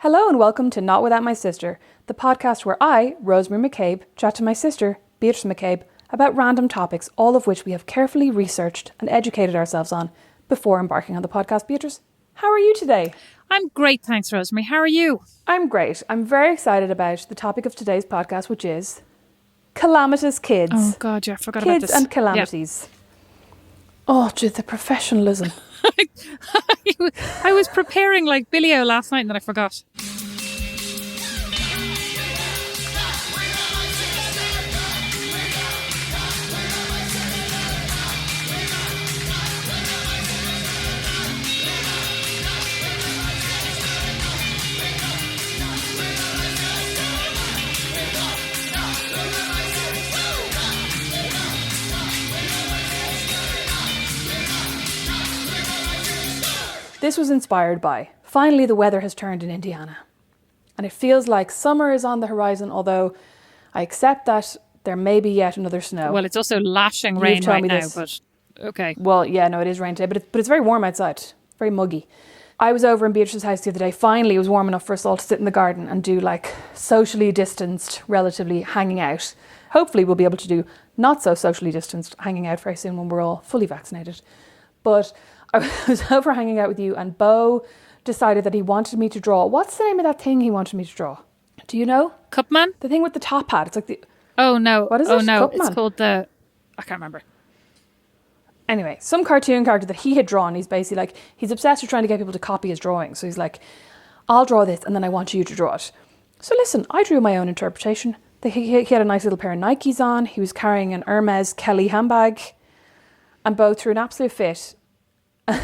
Hello and welcome to Not Without My Sister, the podcast where I, Rosemary McCabe, chat to my sister, Beatrice McCabe, about random topics, all of which we have carefully researched and educated ourselves on before embarking on the podcast. Beatrice, how are you today? I'm great, thanks, Rosemary. How are you? I'm great. I'm very excited about the topic of today's podcast, which is calamitous kids. Oh, God, yeah, I forgot about this. Kids and calamities. Yep. Oh, gee, the professionalism. I was preparing like Billy-O last night and then I forgot. This was inspired by, finally the weather has turned in Indiana. And it feels like summer is on the horizon, although I accept that there may be yet another snow. Well, it's also lashing rain right now, but okay. Well, yeah, no, it is rain today, but it's very warm outside, very muggy. I was over in Beatrice's house the other day. Finally, it was warm enough for us all to sit in the garden and do like socially distanced, relatively hanging out. Hopefully we'll be able to do not so socially distanced hanging out very soon when we're all fully vaccinated. But I was over hanging out with you and Beau decided that he wanted me to draw. What's the name of that thing he wanted me to draw? Do you know? Cupman? The thing with the top hat. It's like the... Oh, no. What is it? Oh, no. Cupman. It's called the... I can't remember. Anyway, some cartoon character that he had drawn. He's basically like... He's obsessed with trying to get people to copy his drawings. So he's like, I'll draw this and then I want you to draw it. So listen, I drew my own interpretation. He had a nice little pair of Nikes on. He was carrying an Hermes Kelly handbag. And Beau threw an absolute fit.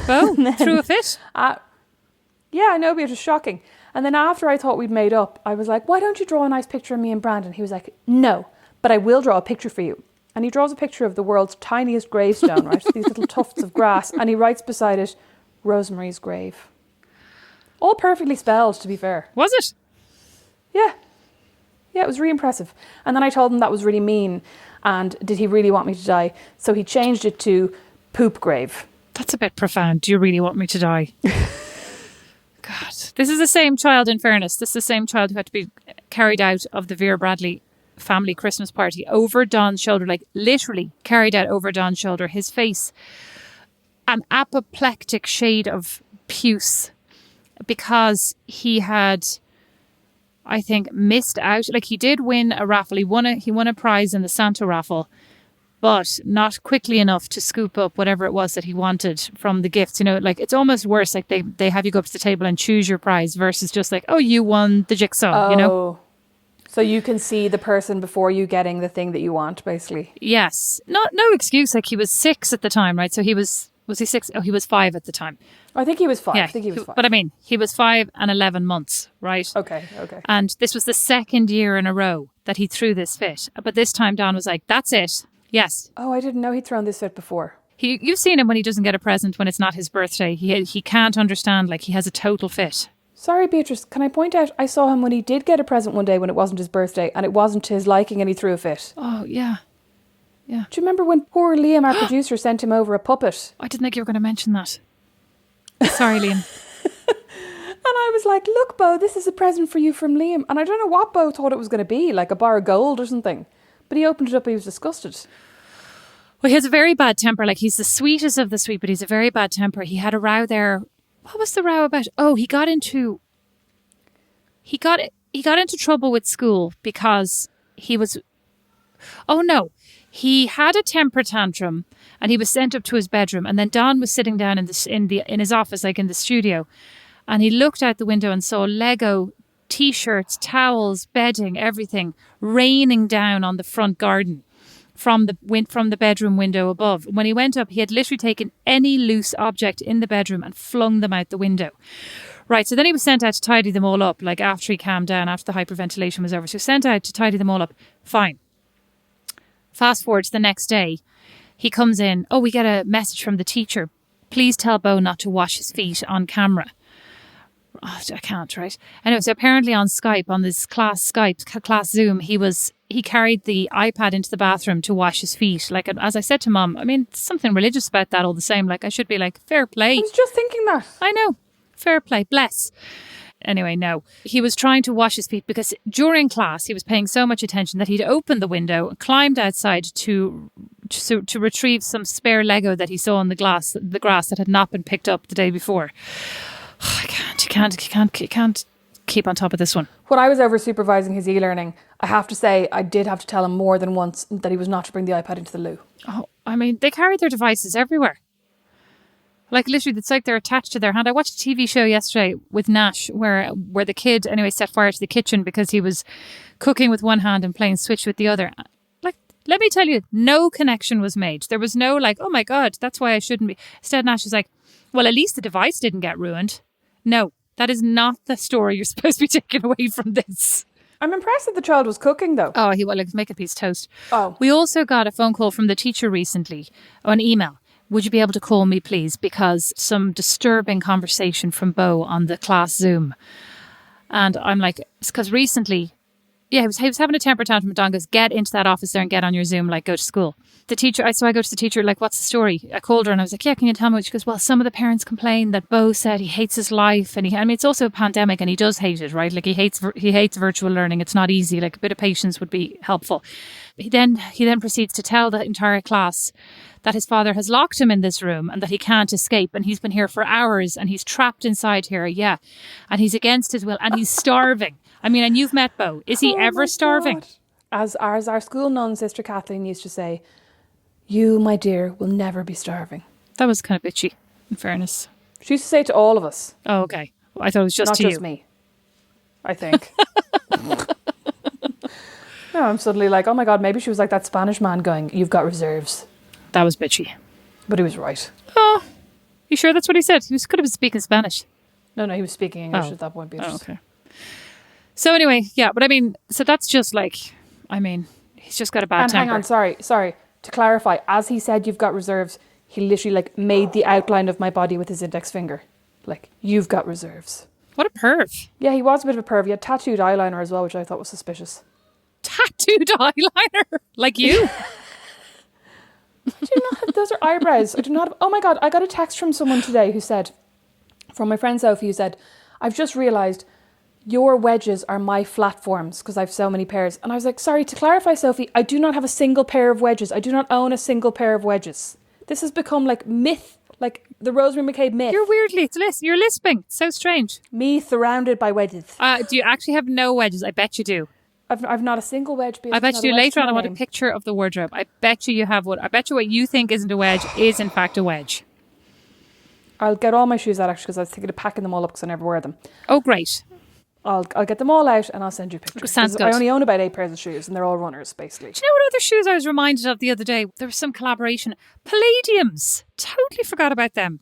Beau threw a fit? Yeah, I know, but it was shocking. And then after I thought we'd made up, I was like, why don't you draw a nice picture of me and Brandon? He was like, no, but I will draw a picture for you. And he draws a picture of the world's tiniest gravestone, right? These little tufts of grass. And he writes beside it, Rosemary's grave. All perfectly spelled, to be fair. Was it? Yeah. Yeah, it was really impressive. And then I told him that was really mean. And did he really want me to die? So he changed it to poop grave. That's a bit profound. Do you really want me to die? God. This is the same child, in fairness. This is the same child who had to be carried out of the Vera Bradley family Christmas party over Don's shoulder, like literally carried out over Don's shoulder. His face, an apoplectic shade of puce because he had, I think, missed out. Like he did win a raffle. He won a prize in the Santa raffle, but not quickly enough to scoop up whatever it was that he wanted from the gifts. You know, like it's almost worse. Like they have you go up to the table and choose your prize versus just like, oh, you won the jigsaw, you know? So you can see the person before you getting the thing that you want, basically. Yes. No excuse. Like he was 6 at the time, right? So he was he 6? Oh, he was 5 at the time. I think he was 5. Yeah, I think he was 5. But I mean, he was 5 and 11 months, right? Okay. And this was the second year in a row that he threw this fit. But this time Don was like, that's it. Yes. Oh, I didn't know he'd thrown this fit before. You've seen him when he doesn't get a present when it's not his birthday. He can't understand, like he has a total fit. Sorry, Beatrice, can I point out I saw him when he did get a present one day when it wasn't his birthday and it wasn't to his liking and he threw a fit. Oh, yeah. Yeah. Do you remember when poor Liam, our producer, sent him over a puppet? I didn't think you were going to mention that. Sorry, Liam. And I was like, look, Beau, this is a present for you from Liam. And I don't know what Beau thought it was going to be, like a bar of gold or something. But he opened it up and he was disgusted. Well, he has a very bad temper. Like, he's the sweetest of the sweet, but he's a very bad temper. He had a row there. What was the row about? Oh, he got into trouble with school because he was... Oh, no. He had a temper tantrum and he was sent up to his bedroom. And then Don was sitting down in his office, like in the studio. And he looked out the window and saw Lego T-shirts, towels, bedding, everything raining down on the front garden from the bedroom window above. When he went up, he had literally taken any loose object in the bedroom and flung them out the window. Right, so then he was sent out to tidy them all up, like after he calmed down, after the hyperventilation was over. So he was sent out to tidy them all up. Fine. Fast forward to the next day, he comes in. Oh, we get a message from the teacher. Please tell Beau not to wash his feet on camera. Oh, I can't, right? Anyway, so apparently on Skype, on this class Zoom, he carried the iPad into the bathroom to wash his feet. Like, as I said to Mum, I mean, something religious about that all the same. Like, I should be like, fair play. I was just thinking that. I know. Fair play. Bless. Anyway, no. He was trying to wash his feet because during class he was paying so much attention that he'd opened the window and climbed outside to retrieve some spare Lego that he saw on the grass that had not been picked up the day before. I can't. You can't keep on top of this one. When I was over supervising his e-learning, I have to say I did have to tell him more than once that he was not to bring the iPad into the loo. Oh, I mean, they carry their devices everywhere. Like literally, it's like they're attached to their hand. I watched a TV show yesterday with Nash where the kid anyway set fire to the kitchen because he was cooking with one hand and playing Switch with the other. Like, let me tell you, no connection was made. There was no like, oh my God, that's why I shouldn't be. Instead, Nash was like, well, at least the device didn't get ruined. No, that is not the story you're supposed to be taking away from this. I'm impressed that the child was cooking though. Oh, he was like making a piece of toast. Oh. We also got a phone call from the teacher recently, or an email. Would you be able to call me, please? Because some disturbing conversation from Bo on the class Zoom. And I'm like, it's because recently, he was having a temper tantrum. And Don goes, get into that office there and get on your Zoom, like go to school. The teacher, so I go to the teacher, like, what's the story? I called her and I was like, yeah, can you tell me? She goes, well, some of the parents complain that Bo said he hates his life. And it's also a pandemic and he does hate it, right? Like he hates virtual learning. It's not easy. Like a bit of patience would be helpful. He then proceeds to tell the entire class that his father has locked him in this room and that he can't escape. And he's been here for hours and he's trapped inside here. Yeah. And he's against his will and he's starving. I mean, and you've met Bo. Is he ever starving? God. As our school nun, Sister Kathleen, used to say, you, my dear, will never be starving. That was kind of bitchy, in fairness. She used to say it to all of us. Oh, okay. Well, I thought it was just Not to just you. me, I think. No, I'm suddenly like, oh my God, maybe she was like that Spanish man going, you've got reserves. That was bitchy. But he was right. Oh, you sure that's what he said? He could have been speaking Spanish. No, he was speaking English at that point. Oh, okay. So anyway, yeah, but I mean, so that's just like, I mean, he's just got a bad temper. Hang on, sorry. To clarify, as he said, you've got reserves, he literally like made the outline of my body with his index finger. Like, you've got reserves. What a perv. Yeah, he was a bit of a perv. He had tattooed eyeliner as well, which I thought was suspicious. Tattooed eyeliner? Like you? I do not have, those are eyebrows. I do not have, oh my God, I got a text from someone today who said, from my friend Sophie, who said, I've just realised your wedges are my flatforms because I have so many pairs. And I was like, sorry, to clarify, Sophie, I do not have a single pair of wedges. I do not own a single pair of wedges. This has become like myth, like the Rosemary McCabe myth. You're weirdly, you're lisping. It's so strange. Me surrounded by wedges. Do you actually have no wedges? I bet you do. I've not a single wedge. I bet you do. Later on, I want a picture of the wardrobe. I bet you have one. I bet you what you think isn't a wedge is in fact a wedge. I'll get all my shoes out actually because I was thinking of packing them all up because I never wear them. Oh, great. I'll get them all out and I'll send you pictures. Sounds good. I only own about 8 pairs of shoes and they're all runners basically. Do you know what other shoes I was reminded of the other day? There was some collaboration. Palladiums. Totally forgot about them.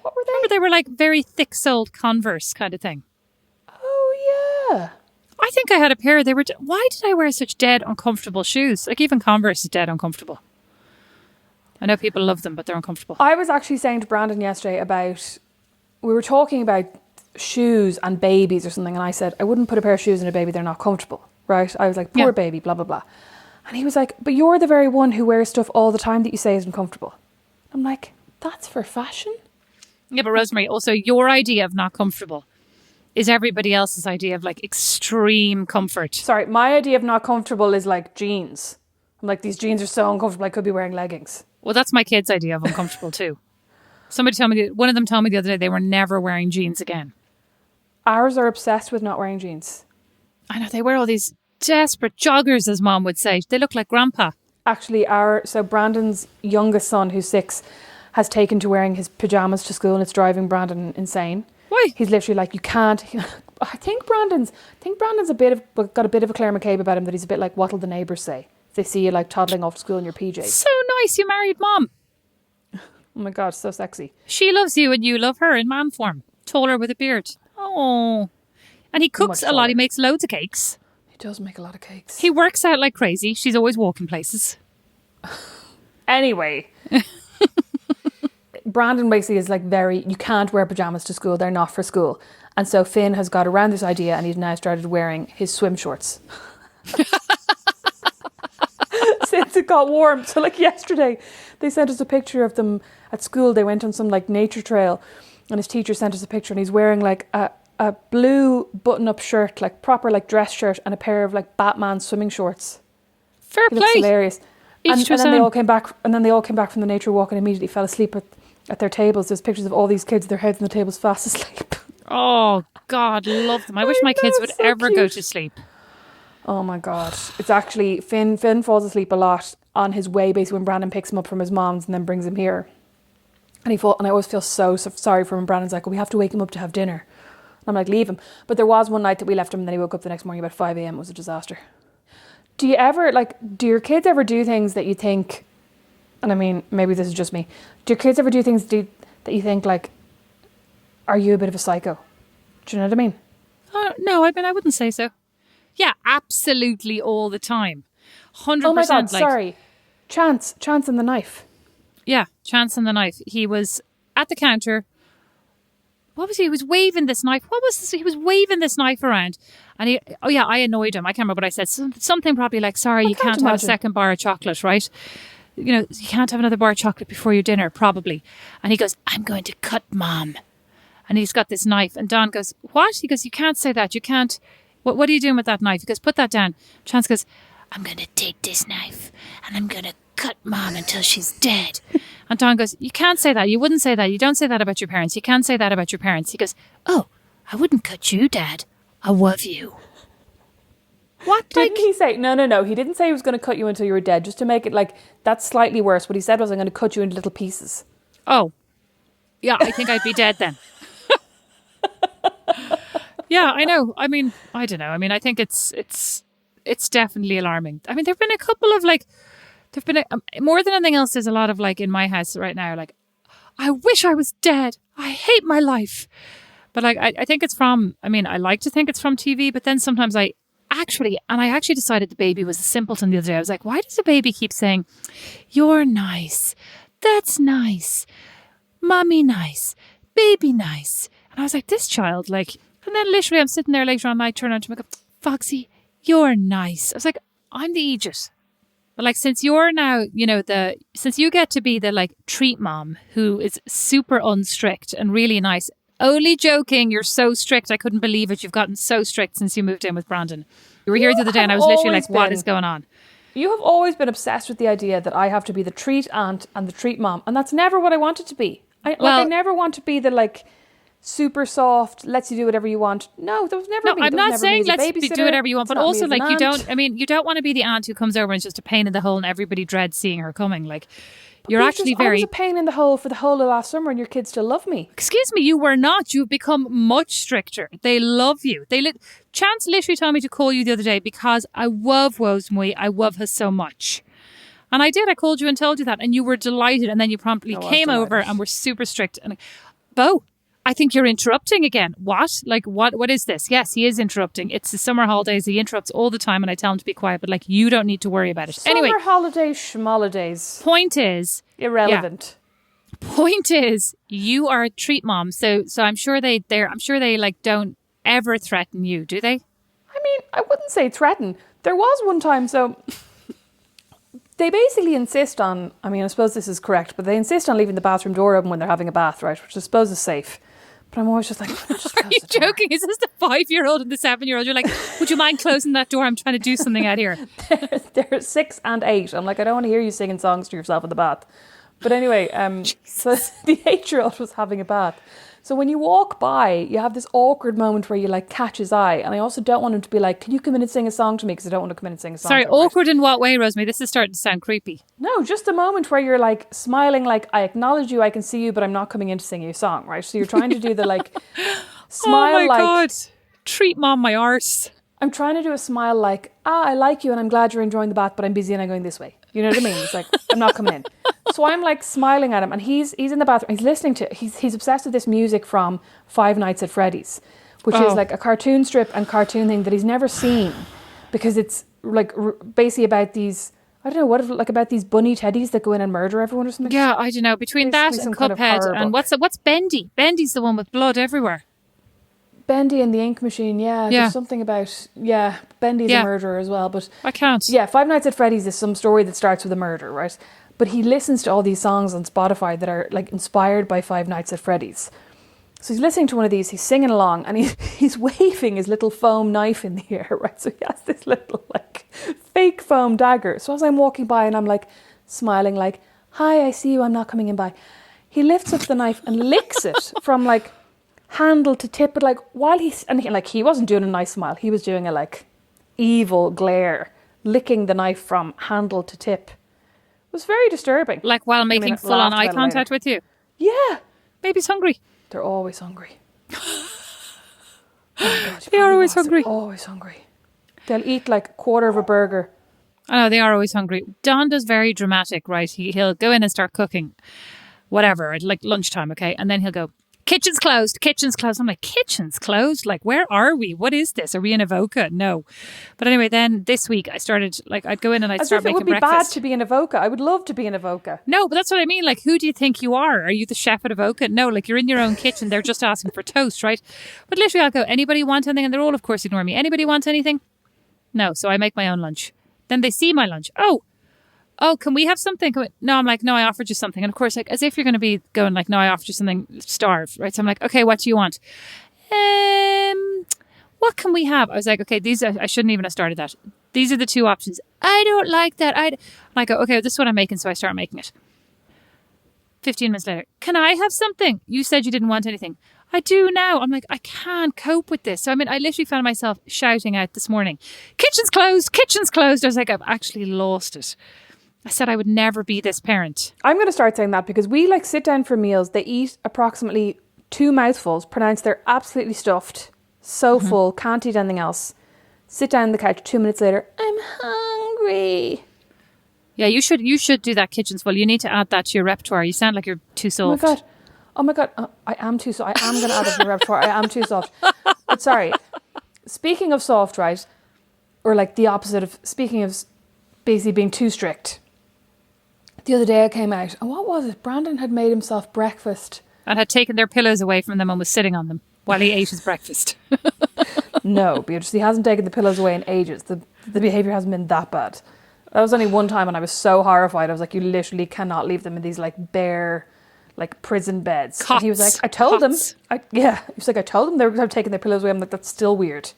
What were they? Remember they were like very thick-soled Converse kind of thing. Oh yeah. I think I had a pair. Why did I wear such dead uncomfortable shoes? Like even Converse is dead uncomfortable. I know people love them, but they're uncomfortable. I was actually saying to Brandon yesterday we were talking about shoes and babies or something, and I said, I wouldn't put a pair of shoes in a baby, they're not comfortable, right? I was like, poor baby, blah, blah, blah. And he was like, but you're the very one who wears stuff all the time that you say isn't comfortable. I'm like, that's for fashion? Yeah, but Rosemary, also your idea of not comfortable is everybody else's idea of like extreme comfort. Sorry, my idea of not comfortable is like jeans. I'm like, these jeans are so uncomfortable, I could be wearing leggings. Well, that's my kids' idea of uncomfortable too. One of them told me the other day they were never wearing jeans again. Ours are obsessed with not wearing jeans. I know, they wear all these desperate joggers, as Mom would say. They look like Grandpa. Actually, so Brandon's youngest son, who's 6, has taken to wearing his pyjamas to school and it's driving Brandon insane. Why? He's literally like, you can't. I think Brandon's got a bit of a Claire McCabe about him, that he's a bit like, what'll the neighbours say? If they see you like toddling off to school in your PJs. So nice, you married Mom. Oh my God, so sexy. She loves you and you love her in man form. Taller with a beard. Oh. And he cooks a lot. He makes loads of cakes. He does make a lot of cakes. He works out like crazy. She's always walking places. Anyway. Brandon basically is like you can't wear pyjamas to school. They're not for school. And so Finn has got around this idea and he's now started wearing his swim shorts. Since it got warm. So like yesterday, they sent us a picture of them at school. They went on some like nature trail and his teacher sent us a picture and he's wearing like a blue button-up shirt, like proper like dress shirt, and a pair of like Batman swimming shorts. Fair He looks play. hilarious. And Each to his then they own. all came back. And then they all came back from the nature walk and immediately fell asleep at their tables. There's pictures of all these kids with their heads on the tables, fast asleep. Oh, God, love them. I wish my kids would so ever go cute. to sleep. Oh my God. It's actually, Finn falls asleep a lot on his way, basically, when Brandon picks him up from his mom's and then brings him here. And I always feel so sorry for him. Brandon's like, well, we have to wake him up to have dinner. And I'm like, leave him. But there was one night that we left him and then he woke up the next morning about 5 a.m. It was a disaster. Do your kids ever do things that you think, and I mean, maybe this is just me, do your kids ever do things that you think like, are you a bit of a psycho? Do you know what I mean? No, I mean, I wouldn't say so. Yeah, absolutely all the time. 100%. Oh my God, like, sorry. Chance and the knife. Yeah, Chance and the knife. He was at the counter. What was he? He was waving this knife. What was this? He was waving this knife around. And I annoyed him. I can't remember what I said. Something probably like, sorry, you can't have a second bar of chocolate, right? You know, you can't have another bar of chocolate before your dinner, probably. And he goes, I'm going to cut Mom. And he's got this knife. And Don goes, what? He goes, you can't say that. You can't. What are you doing with that knife? He goes, put that down. Chance goes, I'm going to take this knife and I'm going to cut Mom until she's dead. And Don goes, you can't say that. You wouldn't say that. You don't say that about your parents. You can't say that about your parents. He goes, oh, I wouldn't cut you, Dad. I love you. What? Didn't he say, no, he didn't say he was going to cut you until you were dead, just to make it like, that's slightly worse. What he said was, I'm going to cut you into little pieces. Oh, yeah, I think I'd be dead then. Yeah, I know. I mean, I don't know. I mean, I think it's definitely alarming. I mean, there've been a couple of like, more than anything else, there's a lot of like in my house right now, like, I wish I was dead. I hate my life. But like, I think it's from, I mean, I like to think it's from TV, but then sometimes I actually decided the baby was a simpleton the other day. I was like, why does the baby keep saying, you're nice, that's nice, mommy nice, baby nice? And I was like, this child, like, and then literally I'm sitting there later on and I turn around to him and go, Foxy, you're nice. I was like, I'm the Aegis. But like, since you're now, you know, since you get to be the like treat mom who is super unstrict and really nice, only joking, you're so strict. I couldn't believe it. You've gotten so strict since you moved in with Brandon. You were here the other day and I was literally like, what is going on? You have always been obsessed with the idea that I have to be the treat aunt and the treat mom. And that's never what I wanted to be. I never want to be the like super soft, lets you do whatever you want. No, that was never me. No, I'm not saying let's do whatever you want, but also like you don't want to be the aunt who comes over and is just a pain in the hole and everybody dreads seeing her coming. Like, you're actually I was a pain in the hole for the whole of last summer and your kids still love me. Excuse me, you were not. You've become much stricter. They love you. Chance literally told me to call you the other day because I love Rosemary. I love her so much. And I did. I called you and told you that. And you were delighted. And then you promptly came over and were super strict. And Bo, I think you're interrupting again. What? Like, what is this? Yes, he is interrupting. It's the summer holidays. He interrupts all the time and I tell him to be quiet. But like, you don't need to worry about it. Anyway. Summer holidays, schmolidays. Point is. Irrelevant. Yeah. Point is, you are a treat mom. So I'm sure they like don't ever threaten you, do they? I mean, I wouldn't say threaten. There was one time, so they basically insist on, I mean, I suppose this is correct, but they insist on leaving the bathroom door open when they're having a bath, right? Which I suppose is safe. But I'm always just like, are you joking? Is this the 5-year-old and the 7-year-old? You're like, would you mind closing that door? I'm trying to do something out here. They're 6 and 8. I'm like, I don't want to hear you singing songs to yourself in the bath. But anyway, so the 8-year-old was having a bath. So when you walk by, you have this awkward moment where you like catch his eye. And I also don't want him to be like, can you come in and sing a song to me? Because I don't want to come in and sing a song. Sorry, awkward in what way, Rosemary? This is starting to sound creepy. No, just a moment where you're like smiling, like I acknowledge you, I can see you, but I'm not coming in to sing you a song, right? So you're trying to do the like smile. Oh my God. Treat mom my arse. I'm trying to do a smile like, I like you and I'm glad you're enjoying the bath, but I'm busy and I'm going this way. You know what I mean? It's like, I'm not coming in. So I'm like smiling at him and he's in the bathroom. He's listening to, he's obsessed with this music from Five Nights at Freddy's, which is like a cartoon strip and cartoon thing that he's never seen because it's like basically about these, I don't know, about these bunny teddies that go in and murder everyone or something? Yeah, I don't know. Between that and Cuphead and what's Bendy? Bendy's the one with blood everywhere. Bendy and the Ink Machine, yeah. There's something about, Bendy's a murderer as well. But I can't. Yeah, Five Nights at Freddy's is some story that starts with a murder, right? But he listens to all these songs on Spotify that are like inspired by Five Nights at Freddy's. So he's listening to one of these, he's singing along, and he's waving his little foam knife in the air, right? So he has this little, like, fake foam dagger. So as I'm walking by and I'm, like, smiling, like, hi, I see you, I'm not coming in by. He lifts up the knife and licks it from, like, handle to tip. But, like, while he wasn't doing a nice smile. He was doing a, like, evil glare, licking the knife from handle to tip. It was very disturbing. Like while making full-on eye contact with you? Yeah. Baby's hungry. They're always hungry. Oh God, they are always hungry. They're always hungry. They'll eat like a quarter of a burger. I know, they are always hungry. Don does very dramatic, right? He'll go in and start cooking, whatever, at like lunchtime, okay? And then he'll go, kitchen's closed, kitchen's closed. I'm like, kitchen's closed? Like, where are we? What is this? Are we in Avoca? No. But anyway, then this week I started, like, I'd go in and I'd start making breakfast. It would be bad to be in Avoca. I would love to be in Avoca. No, but that's what I mean. Like, who do you think you are? Are you the chef at Avoca? No, like, you're in your own kitchen. They're just asking for toast, right? But literally I'll go, anybody want anything? And they're all, of course, ignore me. Anybody want anything? No. So I make my own lunch. Then they see my lunch. Oh, can we have something? No, I'm like, no, I offered you something. And of course, like, as if you're going to be going like, no, I offered you something, starve, right? So I'm like, okay, what do you want? What can we have? I was like, okay, I shouldn't even have started that. These are the two options. I don't like that. And I go, okay, this is what I'm making. So I start making it. 15 minutes later, can I have something? You said you didn't want anything. I do now. I'm like, I can't cope with this. So, I mean, I literally found myself shouting out this morning, kitchen's closed, kitchen's closed. I was like, I've actually lost it. I said I would never be this parent. I'm going to start saying that because we like sit down for meals. They eat approximately 2 mouthfuls, pronounce they're absolutely stuffed, so full, can't eat anything else. Sit down on the couch, 2 minutes later, I'm hungry. Yeah, you should do that kitchen's full. You need to add that to your repertoire. You sound like you're too soft. Oh my God. I am too soft. I am going to add it to my repertoire. I am too soft. But sorry, speaking of soft, right? Or like the opposite of, speaking of basically being too strict. The other day I came out, and what was it? Brandon had made himself breakfast. And had taken their pillows away from them and was sitting on them while he ate his breakfast. No, Beatrice, he hasn't taken the pillows away in ages. The behaviour hasn't been that bad. That was only one time and I was so horrified. I was like, you literally cannot leave them in these like bare, like prison beds. Cots. And he was like, I told them. He was like, I told them they were taking their pillows away. I'm like, that's still weird.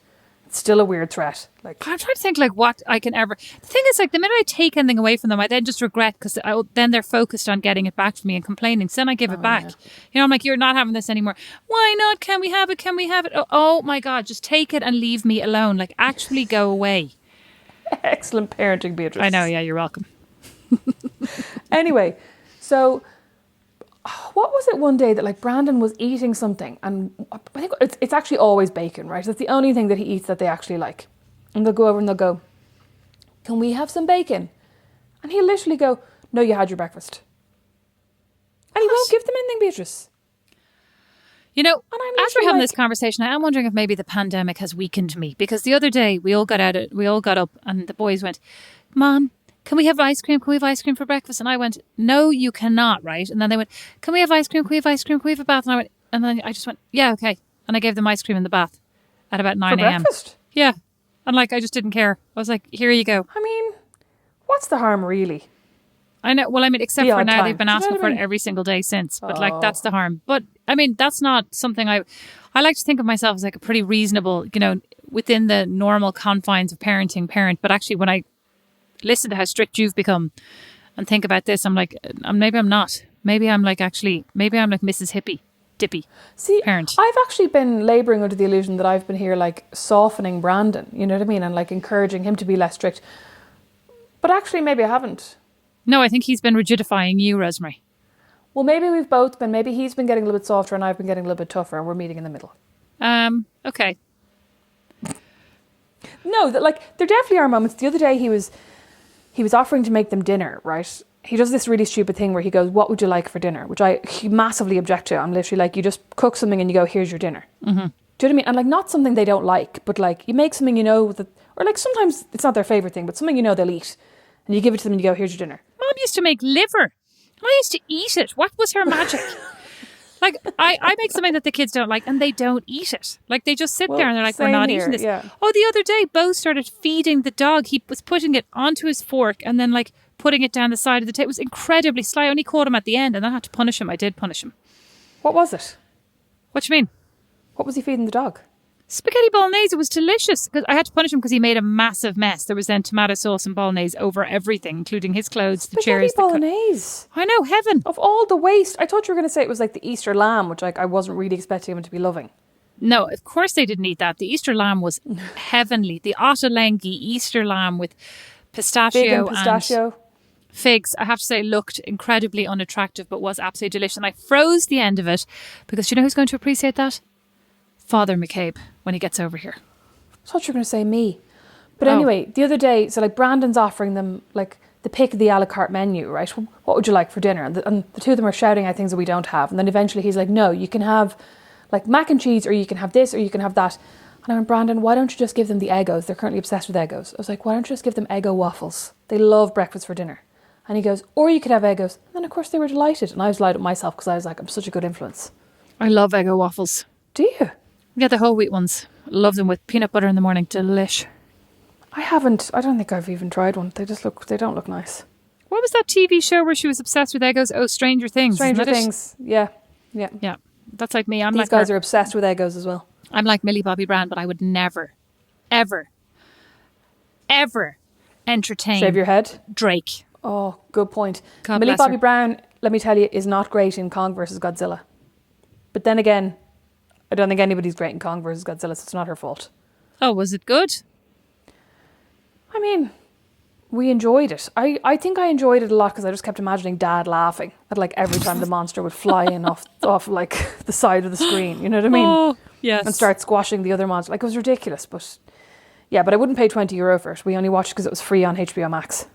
It's still a weird threat. Like, I'm trying to think like what I can ever. The thing is, like, the minute I take anything away from them, I then just regret because then they're focused on getting it back from me and complaining. So then I give it back. Yeah. You know, I'm like, you're not having this anymore. Why not? Can we have it? Can we have it? Oh my God, just take it and leave me alone. Like, actually go away. Excellent parenting, Beatrice. I know. Yeah, you're welcome. Anyway, so what was it one day that like Brandon was eating something, and I think it's actually always bacon, right? That's the only thing that he eats that they actually like. And they'll go over and they'll go, can we have some bacon? And he'll literally go, no, you had your breakfast. And he won't give them anything, Beatrice. You know, as we're having this conversation, I am wondering if maybe the pandemic has weakened me, because the other day we all got up and the boys went, Mom, can we have ice cream? Can we have ice cream for breakfast? And I went, no, you cannot, right? And then they went, can we have ice cream? Can we have ice cream? Can we have a bath? And then I just went, yeah, okay. And I gave them ice cream in the bath at about 9 a.m. For breakfast? Yeah. And like, I just didn't care. I was like, here you go. I mean, what's the harm really? I know. Well, I mean, except for now, they've been asking for it every single day since. But like, that's the harm. But I mean, that's not something I like to think of myself as like a pretty reasonable, you know, within the normal confines of parenting parent. But actually, when I listen to how strict you've become and think about this, I'm like, maybe I'm not. Maybe I'm like Mrs. Dippy. See, parent. I've actually been labouring under the illusion that I've been here like softening Brandon, you know what I mean? And like encouraging him to be less strict. But actually, maybe I haven't. No, I think he's been rigidifying you, Rosemary. Well, maybe we've both been. Maybe he's been getting a little bit softer and I've been getting a little bit tougher, and we're meeting in the middle. Okay. No, like there definitely are moments. The other day he was offering to make them dinner, right? He does this really stupid thing where he goes, what would you like for dinner? Which I massively object to. I'm literally like, you just cook something and you go, here's your dinner. Mm-hmm. Do you know what I mean? And like, not something they don't like, but like you make something, you know, that, or like sometimes it's not their favourite thing, but something you know they'll eat. And you give it to them and you go, here's your dinner. Mom used to make liver. I used to eat it. What was her magic? Like, I make something that the kids don't like and they don't eat it. Like, they just sit there and they're like, we're not eating this. Yeah. Oh, the other day, Bo started feeding the dog. He was putting it onto his fork and then, like, putting it down the side of the table. It was incredibly sly. I only caught him at the end and I had to punish him. I did punish him. What was it? What do you mean? What was he feeding the dog? Spaghetti bolognese. It was delicious. Because I had to punish him because he made a massive mess. There was then tomato sauce and bolognese over everything, including his clothes, the chairs. Spaghetti bolognese. I know, heaven. Of all the waste. I thought you were going to say it was like the Easter lamb, which I wasn't really expecting him to be loving. No, of course they didn't eat that. The Easter lamb was heavenly. The Ottolenghi Easter lamb with pistachio and figs, I have to say, looked incredibly unattractive, but was absolutely delicious. And I froze the end of it because you know who's going to appreciate that? Father McCabe, when he gets over here. I thought you were going to say me. But anyway, the other day, so like Brandon's offering them like the pick of the a la carte menu, right? What would you like for dinner? And the two of them are shouting out things that we don't have. And then eventually he's like, no, you can have like mac and cheese, or you can have this, or you can have that. And I went, Brandon, why don't you just give them the Eggos? They're currently obsessed with Eggos. I was like, why don't you just give them Eggo waffles? They love breakfast for dinner. And he goes, or you could have Eggos. And then of course they were delighted. And I was delighted myself because I was like, I'm such a good influence. I love Eggo waffles. Do you? Yeah, the whole wheat ones. Love them with peanut butter in the morning. Delish. I don't think I've even tried one. They don't look nice. What was that TV show where she was obsessed with Eggos? Oh, Stranger Things. Stranger Things. Yeah. That's like me. These guys are obsessed with Eggos as well. I'm like Millie Bobby Brown, but I would never, ever, ever entertain Shave your head? Drake. Oh, good point. God Millie bless her. Bobby Brown, let me tell you, is not great in Kong versus Godzilla. But then again, I don't think anybody's great in Kong versus Godzilla, so it's not her fault. Oh, was it good? I mean, we enjoyed it. I think I enjoyed it a lot because I just kept imagining Dad laughing at like every time the monster would fly in off like the side of the screen. You know what I mean? Oh, yes. And start squashing the other monster. Like, it was ridiculous. But yeah, but I wouldn't pay €20 for it. We only watched it because it was free on HBO Max.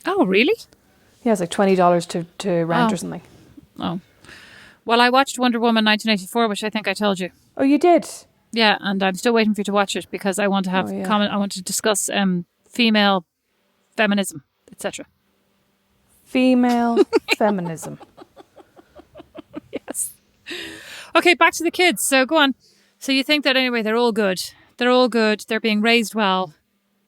Oh, really? Yeah, it's like $20 to rent or something. Oh. Well, I watched Wonder Woman 1984, which I think I told you. Oh, you did? Yeah, and I'm still waiting for you to watch it because I want to have comment. I want to discuss female feminism, etc. Female feminism. Yes. Okay, back to the kids. So go on. So you think that anyway, they're all good. They're all good. They're being raised well.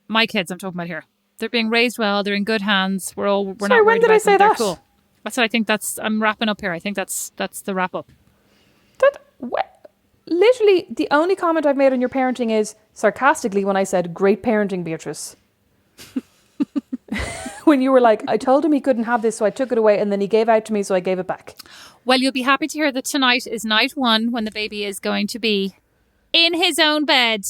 My kids, I'm talking about here. They're being raised well. They're in good hands. We're not worried when did about I say them. They're that? cool. That's what I think. I'm wrapping up here. I think that's the wrap up. Literally, the only comment I've made on your parenting is sarcastically when I said, great parenting, Beatrice. When you were like, I told him he couldn't have this, so I took it away, and then he gave out to me, so I gave it back. Well, you'll be happy to hear that tonight is night one when the baby is going to be in his own bed.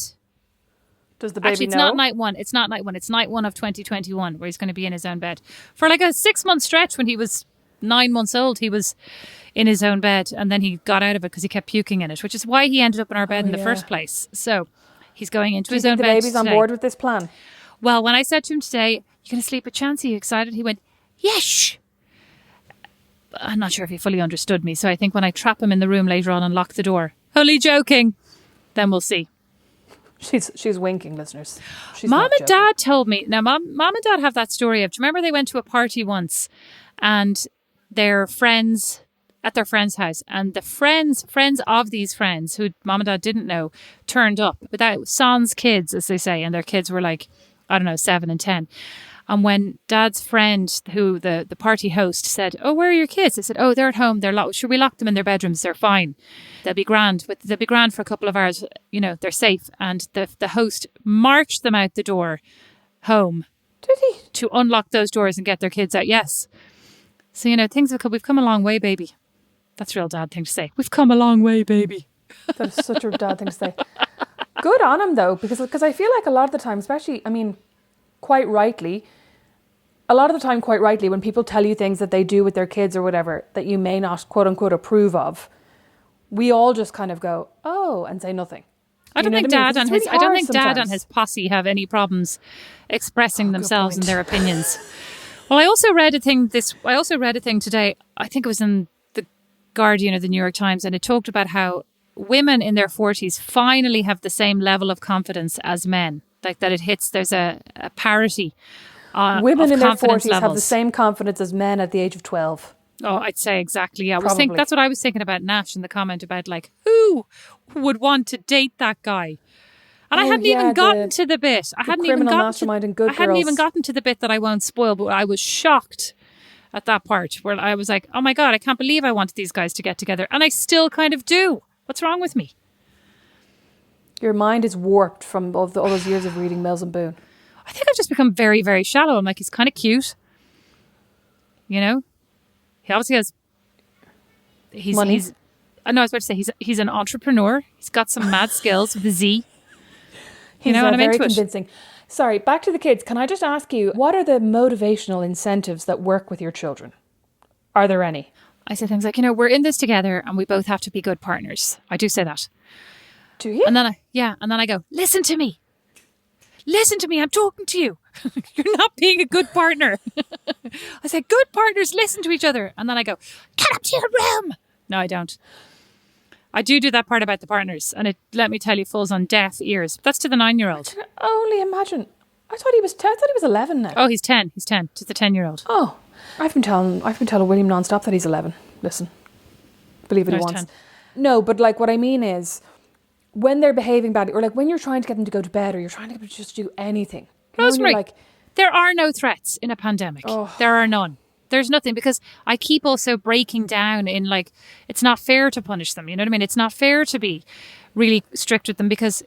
Does the baby Actually, it's know? not night one. It's not night one. It's night one of 2021 where he's going to be in his own bed. For like a 6-month stretch when he was 9 months old, he was in his own bed, and then he got out of it because he kept puking in it, which is why he ended up in our bed in the first place. So he's going into his own bed. Do you think the baby's on board with this plan? Well, when I said to him today, "You going to sleep with Chansey? Are you excited?" He went, "Yes." I'm not sure if he fully understood me, so I think when I trap him in the room later on and lock the door, only joking, then we'll see. She's winking, listeners. Mom and Dad told me. Now, Mom and Dad have that story of. Do you remember they went to a party once, and their friends at their friend's house, and the friends of these friends who Mom and Dad didn't know turned up without sans kids, as they say, and their kids were like, I don't know, 7 and 10. And when Dad's friend, who the party host, said, "Oh, where are your kids?" They said, "Oh, they're at home. They're locked. Should we lock them in their bedrooms? They're fine. They'll be grand. They'll be grand for a couple of hours. You know, they're safe." And the host marched them out the door home. Did he? To unlock those doors and get their kids out. Yes. So, you know, we've come a long way, baby. That's a real dad thing to say. We've come a long way, baby. That is such a dad thing to say. Good on him, though, because I feel like a lot of the time, especially, I mean, quite rightly, when people tell you things that they do with their kids or whatever that you may not, quote unquote, approve of, we all just kind of go, oh, and say nothing. I don't think Dad and his posse have any problems expressing themselves and their opinions. Well, I also read a thing today. I think it was in the Guardian or the New York Times, and it talked about how women in their 40s finally have the same level of confidence as men. Like that, there's a parity. Women in their 40s levels. have the same confidence as men at the age of 12. Oh, I'd say exactly. Yeah, Probably. That's what I was thinking about Nash in the comment about like who would want to date that guy. And I hadn't even gotten to the bit. I hadn't even gotten to the bit that I won't spoil, but I was shocked at that part where I was like, oh my God, I can't believe I wanted these guys to get together. And I still kind of do. What's wrong with me? Your mind is warped from all those years of reading Mills and Boon. I think I've just become very, very shallow. I'm like, he's kind of cute. You know? He obviously has... Money. I know, I was about to say, he's an entrepreneur. He's got some mad skills with a Z. You know, and I'm very into convincing. Sorry, back to the kids. Can I just ask you, what are the motivational incentives that work with your children? Are there any? I say things like, you know, we're in this together and we both have to be good partners. I do say that. Do you? And then I go, listen to me. Listen to me. I'm talking to you. You're not being a good partner. I say, good partners listen to each other. And then I go, get up to your room. No, I don't. I do that part about the partners. And it, let me tell you, falls on deaf ears. That's to the 9-year-old. I can only imagine. I thought he was 11 now. Oh, he's 10. He's 10. To the 10-year-old. Oh, I've been telling William nonstop that he's 11. Listen, believe it No, he he's wants. 10. No, but like what I mean is, when they're behaving badly, or like when you're trying to get them to go to bed, or you're trying to get them to just do anything. You know, when you're Rosemary, like, there are no threats in a pandemic. Oh. There are none. There's nothing, because I keep also breaking down in like, it's not fair to punish them. You know what I mean? It's not fair to be really strict with them, because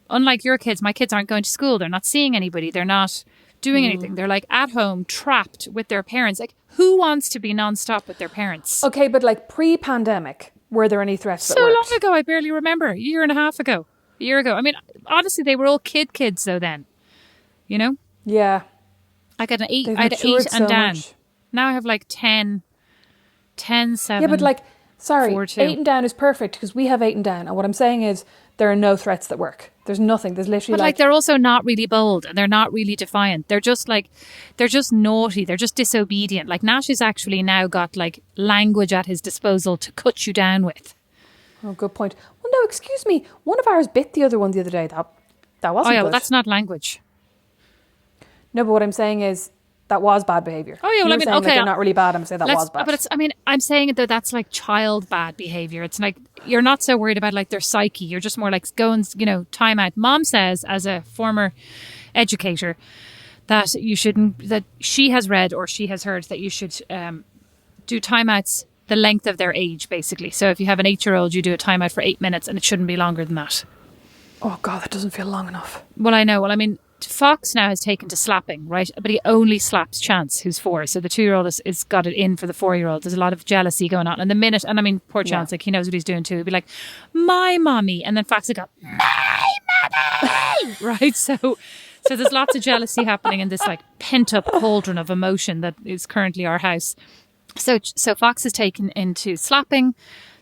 unlike your kids, my kids aren't going to school. They're not seeing anybody. They're not doing anything. They're like at home, trapped with their parents. Like, who wants to be nonstop with their parents? okay, but like pre-pandemic, were there any threats that So worked? long ago, I barely remember. A year and a half ago. A year ago. I mean, honestly, they were all kids though then. You know? Yeah. I got an 8. They've I had matured 8 and so down. much. Now I have like 10, 7. Yeah, but like, sorry, 4, 2. 8 and down is perfect because we have 8 and down. And what I'm saying is there are no threats that work. There's nothing. There's literally But like they're also not really bold and they're not really defiant. They're just naughty. They're just disobedient. Like Nash has actually now got like language at his disposal to cut you down with. Oh, good point. Well, no, excuse me. One of ours bit the other one the other day. That wasn't Oh yeah, good. well that's not language. No, but what I'm saying is that was bad behaviour. Oh yeah, well you I were mean, saying okay, that they're not really bad. I'm saying that was bad. But I'm saying though that's like child bad behavior. It's like you're not so worried about like their psyche. You're just more like go and time out. Mom says, as a former educator, that you shouldn't. That she has read or she has heard that you should do timeouts the length of their age, basically. So if you have an 8-year-old, you do a timeout for 8 minutes, and it shouldn't be longer than that. Oh God, that doesn't feel long enough. Well, I know. Well, I mean, Fox now has taken to slapping, right? But he only slaps Chance, who's 4. So the 2-year-old is got it in for the 4-year-old. There's a lot of jealousy going on. And the minute, and I mean, poor Chance, like he knows what he's doing too. He'd be like, my mommy. And then Fox would go, my mommy. Right? So there's lots of jealousy happening in this like pent up cauldron of emotion that is currently our house. So Fox is taken into slapping,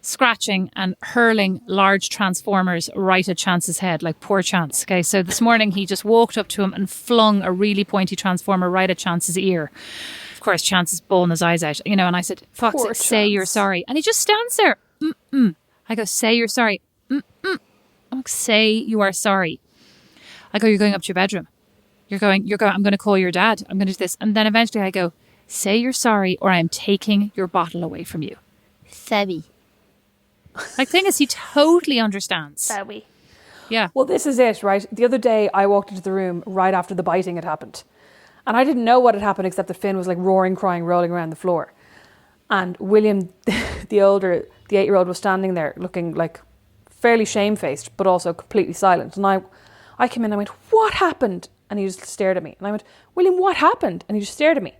scratching and hurling large transformers right at Chance's head, like poor Chance. Okay, so this morning he just walked up to him and flung a really pointy transformer right at Chance's ear. Of course, Chance is bawling his eyes out, and I said, Fox, Poor say Chance. you're sorry. And he just stands there. I go, say you're sorry. I'm like, say you are sorry. I go, you're going up to your bedroom. You're going, I'm going to call your dad. I'm going to do this. And then eventually I go, say you're sorry or I'm taking your bottle away from you. Sorry. Like, thing is, he totally understands. Sorry. Yeah. Well, this is it, right? The other day I walked into the room right after the biting had happened. And I didn't know what had happened except that Finn was like roaring, crying, rolling around the floor. And William, the 8-year-old, was standing there looking like fairly shamefaced, but also completely silent. And I came in and I went, what happened? And he just stared at me. And I went, William, what happened? And he just stared at me.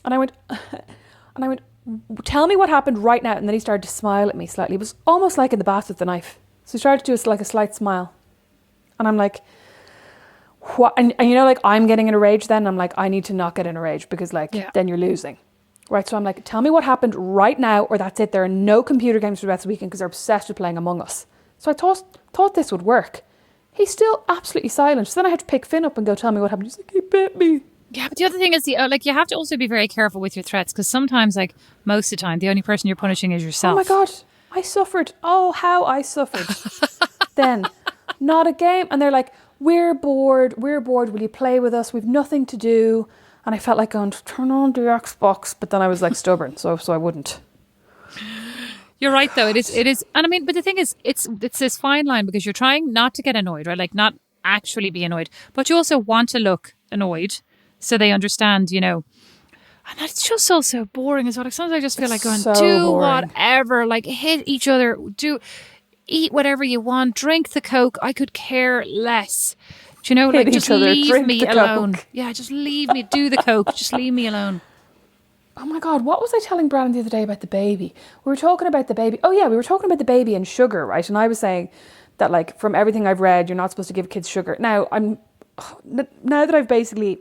And I went, tell me what happened right now. And then he started to smile at me slightly. It was almost like in the bath with the knife. So he started to do like a slight smile. And I'm like, what? And like I'm getting in a rage then. I'm like, I need to not get in a rage because then you're losing. Right, so I'm like, tell me what happened right now or that's it. There are no computer games for the rest of the weekend because they're obsessed with playing Among Us. So I thought this would work. He's still absolutely silent. So then I had to pick Finn up and go, tell me what happened. He's like, he bit me. Yeah, but the other thing is, you have to also be very careful with your threats because sometimes, like most of the time, the only person you're punishing is yourself. Oh my God, I suffered. Oh, how I suffered. Then, not a game. And they're like, we're bored. Will you play with us? We've nothing to do. And I felt like going to turn on the Xbox, but then I was like stubborn, so I wouldn't. You're right, though. It is. And I mean, but the thing is, it's this fine line because you're trying not to get annoyed, right? Like not actually be annoyed, but you also want to look annoyed so they understand, And that's just also boring as well. Like sometimes I just feel like going, so do boring. whatever, like hit each other, eat whatever you want, drink the Coke. I could care less. Do you know, Hit like, just each other, leave drink me the alone. Coke. Yeah, just leave me. Do the Coke. Just leave me alone. Oh my God, what was I telling Brandon the other day about the baby? We were talking about the baby. Oh yeah, we were talking about the baby and sugar, right? And I was saying that, like, from everything I've read, you're not supposed to give kids sugar. Now, now that I've basically,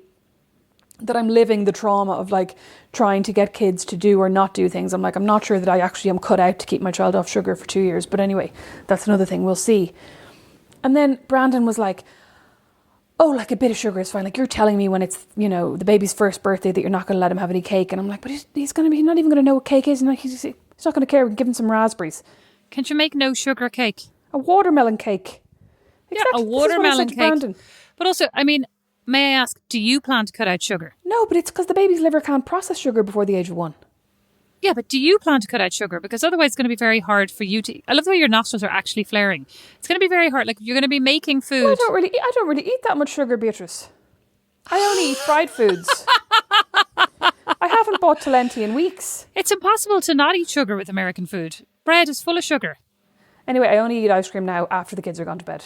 that I'm living the trauma of, like, trying to get kids to do or not do things, I'm like, I'm not sure that I actually am cut out to keep my child off sugar for 2 years. But anyway, that's another thing. We'll see. And then Brandon was like, oh, like, a bit of sugar is fine. Like, you're telling me when it's, you know, the baby's first birthday that you're not going to let him have any cake. And I'm like, but he's not even going to know what cake is. And he's not going to care. We can give him some raspberries. Can't you make no sugar cake? A watermelon cake. Yeah, a watermelon cake. Brandon. But also, I mean, may I ask, do you plan to cut out sugar? No, but it's because the baby's liver can't process sugar before the age of 1. Yeah, but do you plan to cut out sugar? Because otherwise it's going to be very hard for you to... I love the way your nostrils are actually flaring. It's going to be very hard. Like, you're going to be making food. Well, I don't really eat that much sugar, Beatrice. I only eat fried foods. I haven't bought Talenti in weeks. It's impossible to not eat sugar with American food. Bread is full of sugar. Anyway, I only eat ice cream now after the kids are gone to bed.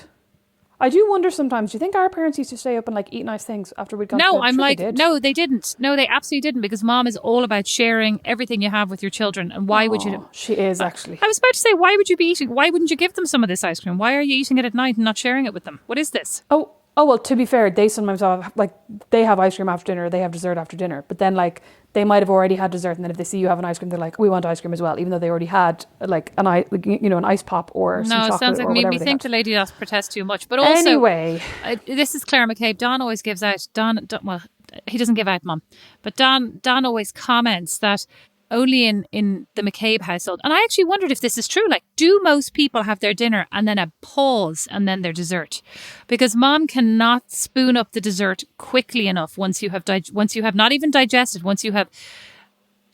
I do wonder sometimes, do you think our parents used to stay up and, like, eat nice things after we'd gone to bed? No, I'm like, they did. no, they didn't. No, they absolutely didn't, because mom is all about sharing everything you have with your children. And why would you... She is, actually. I was about to say, why would you be eating... Why wouldn't you give them some of this ice cream? Why are you eating it at night and not sharing it with them? What is this? Oh, well, to be fair, they sometimes have, like, they have ice cream after dinner, they have dessert after dinner. But then, like, they might have already had dessert, and then if they see you have an ice cream, they're like, we want ice cream as well, even though they already had, like, an ice pop or some chocolate. No, it sounds like me think the lady does protest too much. But also, anyway, this is Claire McCabe. Don always gives out. Don, well, he doesn't give out, Mum, but Don always comments that only in the McCabe household. And I actually wondered if this is true. Like, do most people have their dinner and then a pause and then their dessert? Because mom cannot spoon up the dessert quickly enough once you have not even digested, once you have,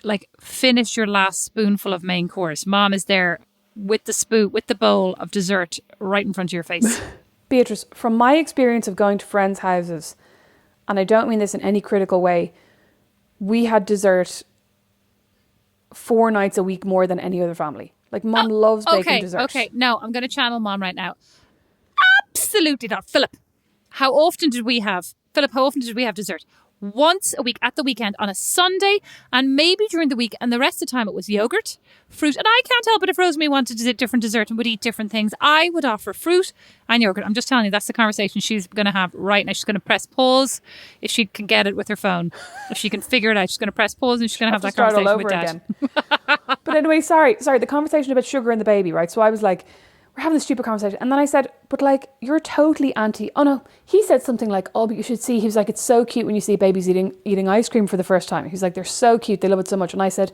like, finished your last spoonful of main course. Mom is there with the bowl of dessert right in front of your face. Beatrice, from my experience of going to friends' houses, and I don't mean this in any critical way, we had dessert 4 nights a week more than any other family. Like, mom loves baking dessert. Okay, no, I'm going to channel mom right now. Absolutely not. Philip, how often did we have dessert? Once a week at the weekend on a Sunday, and maybe during the week, and the rest of the time it was yogurt, fruit. And I can't help it if Rosemary wanted to do different dessert and would eat different things. I would offer fruit and yogurt. I'm just telling you, that's the conversation she's going to have right now. She's going to press pause if she can get it with her phone. If she can figure it out, she's going to press pause and she's going to have that conversation with Dad. But anyway, sorry, the conversation about sugar and the baby, right? So I was like, we're having this stupid conversation. And then I said, but, like, you're totally anti... Oh, no. He said something like, oh, but you should see... He was like, it's so cute when you see babies eating ice cream for the first time. He's like, they're so cute. They love it so much. And I said,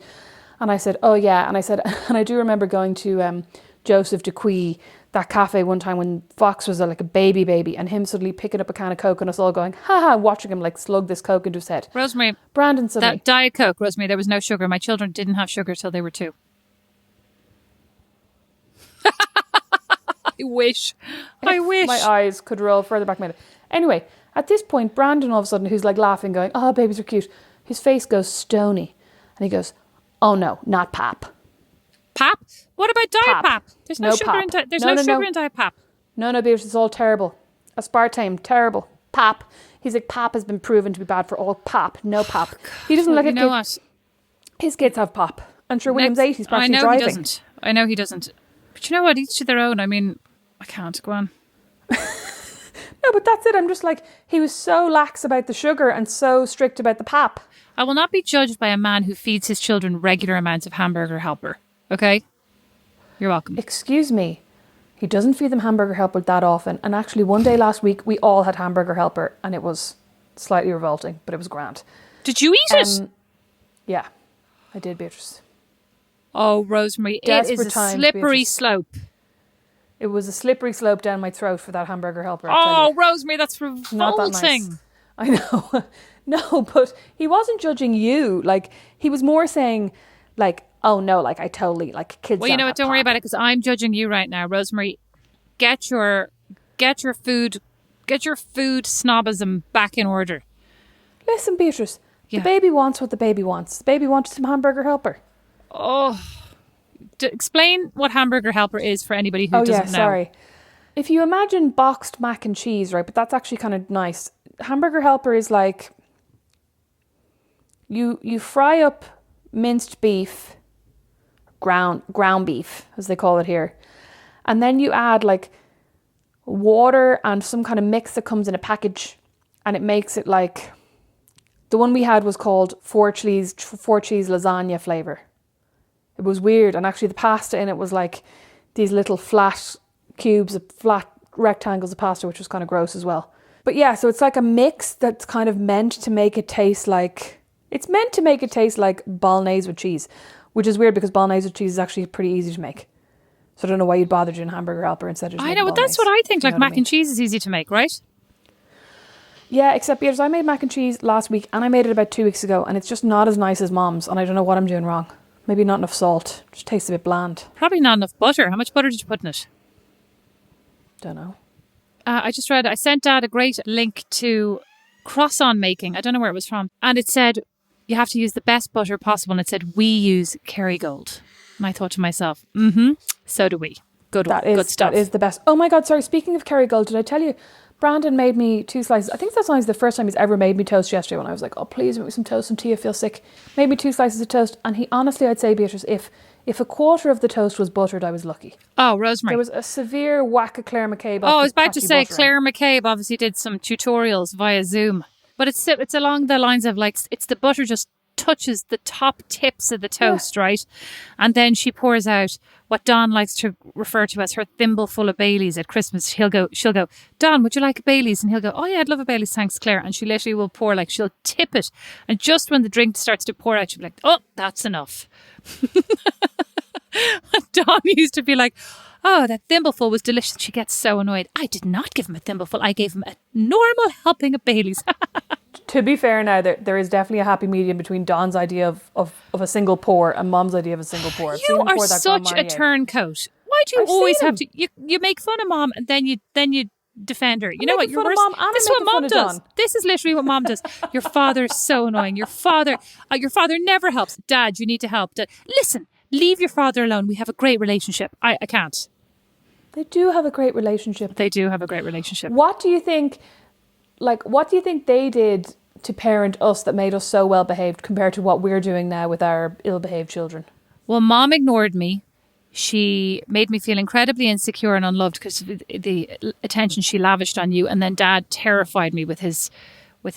oh, yeah. And I said, and I do remember going to Joseph Duquy, that cafe one time when Fox was like a baby, and him suddenly picking up a can of Coke and us all going, ha, watching him, like, slug this Coke into his head. Rosemary. Brandon suddenly... That Diet Coke, Rosemary, there was no sugar. My children didn't have sugar till they were 2. I wish. My eyes could roll further back. Anyway, at this point, Brandon all of a sudden, who's like laughing, going, oh, babies are cute. His face goes stony. And he goes, oh no, not pap. Pap? What about Diet Pap? There's no sugar in Diet Pap. No, Beatrice, it's all terrible. Aspartame, terrible. Pap. He's like, pap has been proven to be bad for all. Pap, no pap. He doesn't like it. You know what? His kids have pap. I'm sure William's 8, he's practically driving. I know he doesn't. But you know what? Each to their own. I mean, I can't go on. No, but that's it. I'm just like, he was so lax about the sugar and so strict about the pap. I will not be judged by a man who feeds his children regular amounts of hamburger helper. Okay? You're welcome. Excuse me. He doesn't feed them hamburger helper that often. And actually, one day last week, we all had hamburger helper, and it was slightly revolting, but it was grand. Did you eat it? Yeah, I did, Beatrice. Oh, Rosemary, it is a slippery slope. It was a slippery slope down my throat for that hamburger helper. Oh, Rosemary, that's revolting. Not that nice. I know. No, but he wasn't judging you. Like, he was more saying, like, oh no, like, I totally, like, kids. Well, you know what? Don't worry about it, because I'm judging you right now, Rosemary. Get your food snobism back in order. Listen, Beatrice, the baby wants what the baby wants. The baby wants some hamburger helper. Oh, explain what hamburger helper is for anybody who doesn't know. Sorry. If you imagine boxed mac and cheese, right, but that's actually kind of nice. Hamburger helper is like you fry up minced beef, ground beef, as they call it here. And then you add like water and some kind of mix that comes in a package, and it makes it like, the one we had was called four cheese lasagna flavour. It was weird, and actually the pasta in it was like these little flat rectangles of pasta, which was kind of gross as well. But yeah, so it's like a mix that's kind of meant to make it taste like, it's meant to make it taste like bolognese with cheese, which is weird because bolognese with cheese is actually pretty easy to make. So I don't know why you'd bother doing hamburger helper instead of just making but that's bolognese. what I think. You Like know what I mac mean? and cheese is easy to make, right? Yeah, except because I made mac and cheese last week, and I made it about 2 weeks ago, and it's just not as nice as Mom's, and I don't know what I'm doing wrong. Maybe not enough salt. It just tastes a bit bland. Probably not enough butter. How much butter did you put in it? Don't know. I just read, I sent Dad a great link to croissant making. I don't know where it was from. And it said, you have to use the best butter possible. And it said, we use Kerrygold. And I thought to myself, so do we. Good stuff. That is the best. Oh my God, sorry. Speaking of Kerrygold, did I tell you, Brandon made me 2 slices. I think that's the first time he's ever made me toast yesterday, when I was like, oh, please make me some toast and tea. I feel sick. Made me 2 slices of toast. And he, honestly, I'd say, Beatrice, if a quarter of the toast was buttered, I was lucky. Oh, rosemary. There was a severe whack of Claire McCabe. Oh, I was about to say, Claire McCabe obviously did some tutorials via Zoom. But it's along the lines of like, it's the butter just touches the top tips of the toast, right? And then she pours out what Dawn likes to refer to as her thimbleful of Baileys at Christmas. She'll go, Dawn, would you like a Baileys? And he'll go, oh yeah, I'd love a Baileys, thanks Claire. And she literally will pour, like, she'll tip it. And just when the drink starts to pour out, she'll be like, oh, that's enough. Dawn used to be like, oh, that thimbleful was delicious. She gets so annoyed. I did not give him a thimbleful. I gave him a normal helping of Baileys. To be fair now, there is definitely a happy medium between Don's idea of a single pour and Mom's idea of a single pour. You are such a turncoat. Why do you always have to? You make fun of Mom and then you defend her. You know what? You're worse. This is what Mom does. This is literally what Mom does. Your father is so annoying. Your father never helps. Dad, you need to help. Dad, listen, leave your father alone. We have a great relationship. I can't. They do have a great relationship. They do have a great relationship. What do you think? What do you think they did to parent us that made us so well behaved compared to what we're doing now with our ill-behaved children? Well, Mom ignored me. She made me feel incredibly insecure and unloved because of the attention she lavished on you. And then Dad terrified me with his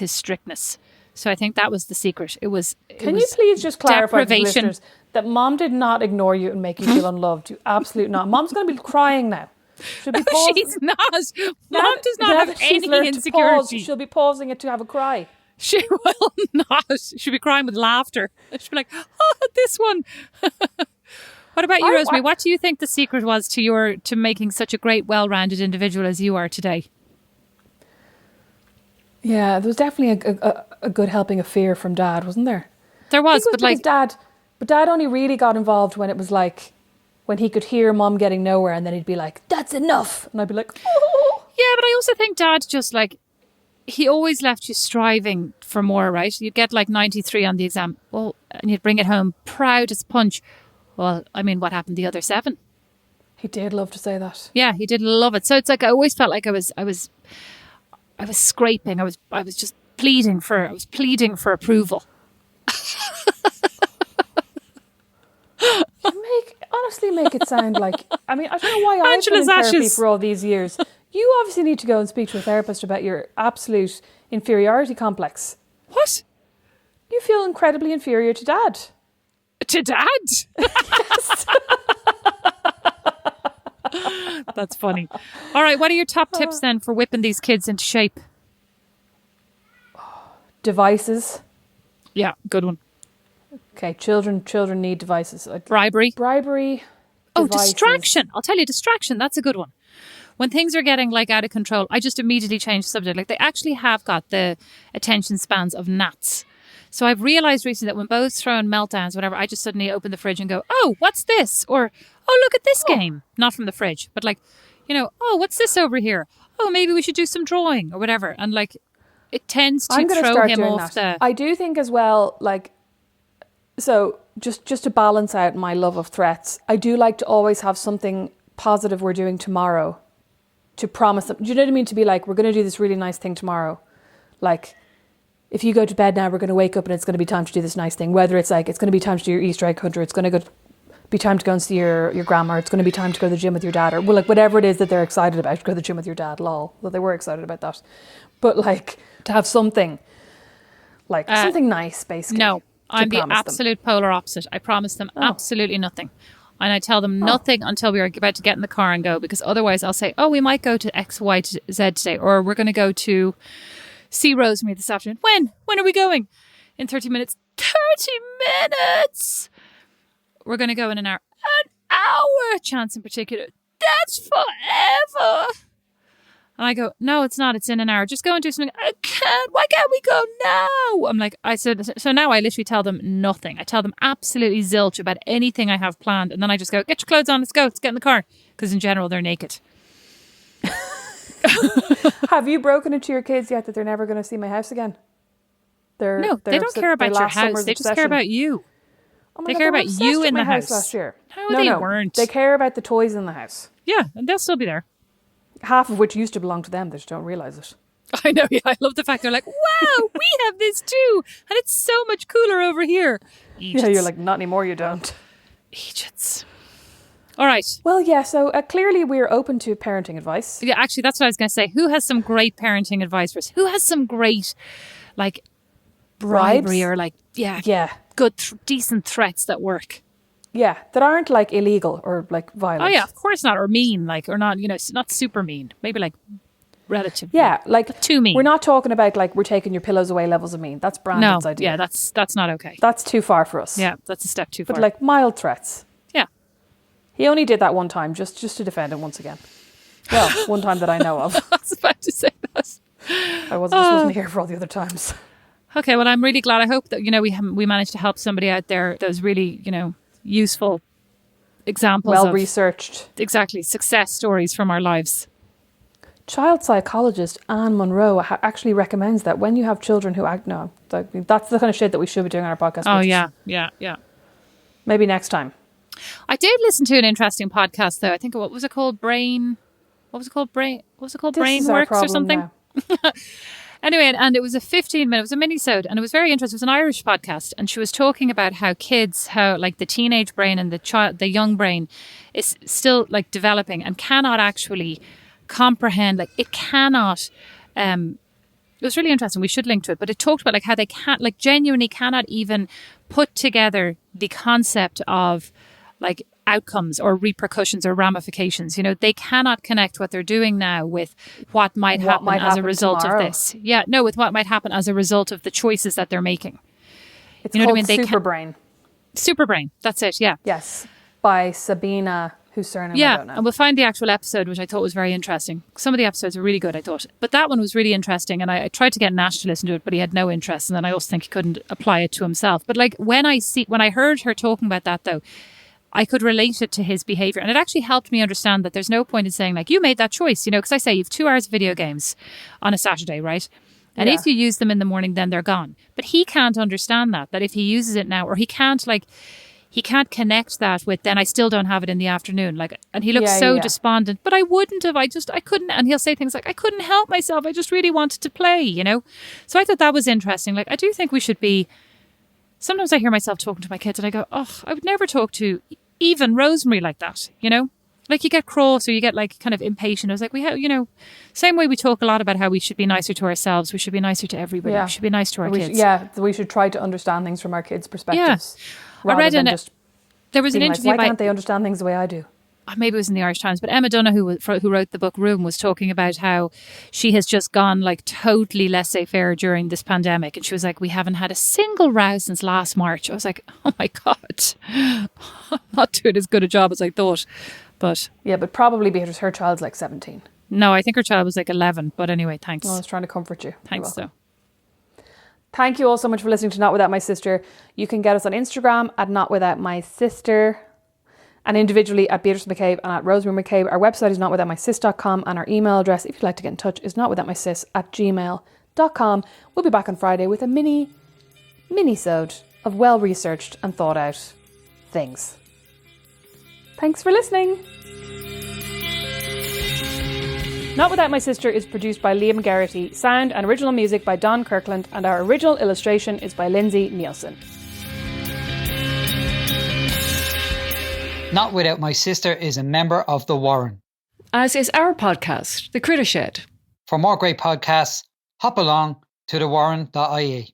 strictness. So I think that was the secret. Can you please just clarify to the deprivation. listeners that Mom did not ignore you and make you feel unloved? You absolutely not. Mom's going to be crying now. She'll be pausing. She's not. Mom does not have any insecurity. She'll be pausing it to have a cry. She will not. She'll be crying with laughter. She'll be like, oh, this one. What about you, Rosemary? What do you think the secret was to making such a great, well-rounded individual as you are today? Yeah, there was definitely a good helping of fear from Dad, wasn't there? There was, but Dad only really got involved when it was like, when he could hear Mom getting nowhere, and then he'd be like, that's enough. And I'd be like, oh. Yeah, but I also think Dad just like, he always left you striving for more, right? You'd get like 93 on the exam, well, and you'd bring it home proud as punch. Well, I mean, what happened the other 7? He did love to say that. Yeah, he did love it. So it's like I always felt like I was scraping. I was just pleading for approval. Honestly, make it sound like, I mean, I don't know why I've been in therapy for all these years. You obviously need to go and speak to a therapist about your absolute inferiority complex. What? You feel incredibly inferior to Dad. To Dad? Yes. That's funny. All right, what are your top tips then for whipping these kids into shape? Devices. Yeah, good one. Okay, children need devices. Bribery. Oh, Devices. distraction. I'll tell you, distraction. That's a good one. When things are getting like out of control, I just immediately change the subject. Like they actually have got the attention spans of gnats. So I've realised recently that when Bo's throwing meltdowns, whatever, I just suddenly open the fridge and go, oh, what's this? Or, oh, look at this game. Not from the fridge, but like, oh, what's this over here? Oh, maybe we should do some drawing or whatever. And like, it tends to throw him off the... I do think as well, like, so just to balance out my love of threats, I do like to always have something positive we're doing tomorrow to promise them. Do you know what I mean? To be like, we're going to do this really nice thing tomorrow. Like, if you go to bed now, we're going to wake up and it's going to be time to do this nice thing. Whether it's like, it's going to be time to do your Easter egg hunt, or it's going to be time to go and see your grandma, or it's going to be time to go to the gym with your dad, or well, like whatever it is that they're excited about, go to the gym with your dad, lol. Well, they were excited about that. But like, to have something, like something nice, basically. No, I'm the absolute polar opposite. I promise them absolutely nothing. And I tell them nothing until we're about to get in the car and go, because otherwise I'll say, oh, we might go to X, Y, Z today, or we're going to go to see Rosemary this afternoon. When are we going? In 30 minutes. 30 minutes! We're going to go in an hour. An hour, Chance in particular. That's forever! And I go, no, it's not. It's in an hour. Just go and do something. I can't. Why can't we go now? I'm like, so now I literally tell them nothing. I tell them absolutely zilch about anything I have planned. And then I just go, get your clothes on. Let's go. Let's get in the car. Because in general, they're naked. Have you broken it to your kids yet that they're never going to see my house again? No, they don't care about your house. They just care about you. Oh they care about you in the house. Last year. No, they weren't. They care about the toys in the house. Yeah, and they'll still be there. Half of which used to belong to them. They just don't realise it. I know. Yeah, I love the fact they're like, wow, we have this too. And it's so much cooler over here. Idiots. Yeah, you're like, not anymore, you don't. Idiots. All right. Well, yeah, so clearly we're open to parenting advice. Yeah, actually, that's what I was going to say. Who has some great parenting advice for us? Who has some great, like, bribery or like, good, decent threats that work? Yeah, that aren't like illegal or like violent. Oh yeah, of course not. Or mean, like, or not, not super mean. Maybe like relative. Yeah, like too mean. We're not talking about like we're taking your pillows away levels of mean. That's Brandon's idea. Yeah, that's not okay. That's too far for us. Yeah, that's a step too far. But like mild threats. Yeah. He only did that one time, just to defend him once again. Well, one time that I know of. I was about to say that. I wasn't here for all the other times. Okay, well, I'm really glad. I hope that we managed to help somebody out there that was really useful examples, well researched, exactly, success stories from our lives. Child psychologist Anne Monroe actually recommends that when you have children who act, that's the kind of shit that we should be doing on our podcast. Oh yeah. Maybe next time. I did listen to an interesting podcast though. I think what was it called? Brainworks or something. Anyway, and it was a 15-minute, it was a mini-sode, and it was very interesting. It was an Irish podcast, and she was talking about how like the teenage brain and the young brain is still like developing and cannot actually comprehend, like it cannot, it was really interesting. We should link to it, but it talked about like how they can't, like genuinely cannot even put together the concept of like outcomes or repercussions or ramifications. They cannot connect what they're doing now with what might happen as a result tomorrow. of this. Yeah, no, with what might happen as a result of the choices that they're making. It's called Superbrain. Superbrain, that's it, yeah. Yes, by Sabina, whose surname I don't know. And we'll find the actual episode, which I thought was very interesting. Some of the episodes are really good, I thought. But that one was really interesting, and I tried to get Nash to listen to it, but he had no interest, and then I also think he couldn't apply it to himself. But like when I heard her talking about that though, I could relate it to his behavior. And it actually helped me understand that there's no point in saying like, you made that choice, because I say you've 2 hours of video games on a Saturday, right? And if you use them in the morning, then they're gone. But he can't understand that if he uses it now, or he can't connect that with, then I still don't have it in the afternoon. Like, and he looks so despondent, but I wouldn't have, I couldn't. And he'll say things like, I couldn't help myself. I just really wanted to play, So I thought that was interesting. Like, I do think we should be, sometimes I hear myself talking to my kids and I go, oh, I would never talk to even Rosemary like that, Like you get cross or you get like kind of impatient. I was like, we have, same way we talk a lot about how we should be nicer to ourselves. We should be nicer to everybody. We should be nice to our kids. We should try to understand things from our kids' perspectives. Yeah. I read there was an interview. Why can't they understand things the way I do? Maybe it was in the Irish Times, but Emma Donoghue, who wrote the book Room, was talking about how she has just gone like totally laissez-faire during this pandemic. And she was like, we haven't had a single row since last March. I was like, oh my God, I'm not doing as good a job as I thought. But yeah, but probably because her child's like 17. No, I think her child was like 11. But anyway, thanks. I was trying to comfort you. Thanks, though. Thank you all so much for listening to Not Without My Sister. You can get us on Instagram at Not Without My Sister, and individually at Beatrice McCabe and at Rosemary McCabe. Our website is notwithoutmysis.com, and our email address, if you'd like to get in touch, is notwithoutmysis@gmail.com. We'll be back on Friday with a mini-sode of well-researched and thought-out things. Thanks for listening. Not Without My Sister is produced by Liam Garrity, sound and original music by Don Kirkland, and our original illustration is by Lindsay Nielsen. Not Without My Sister is a member of The Warren. As is our podcast, The Critter Shed. For more great podcasts, hop along to thewarren.ie.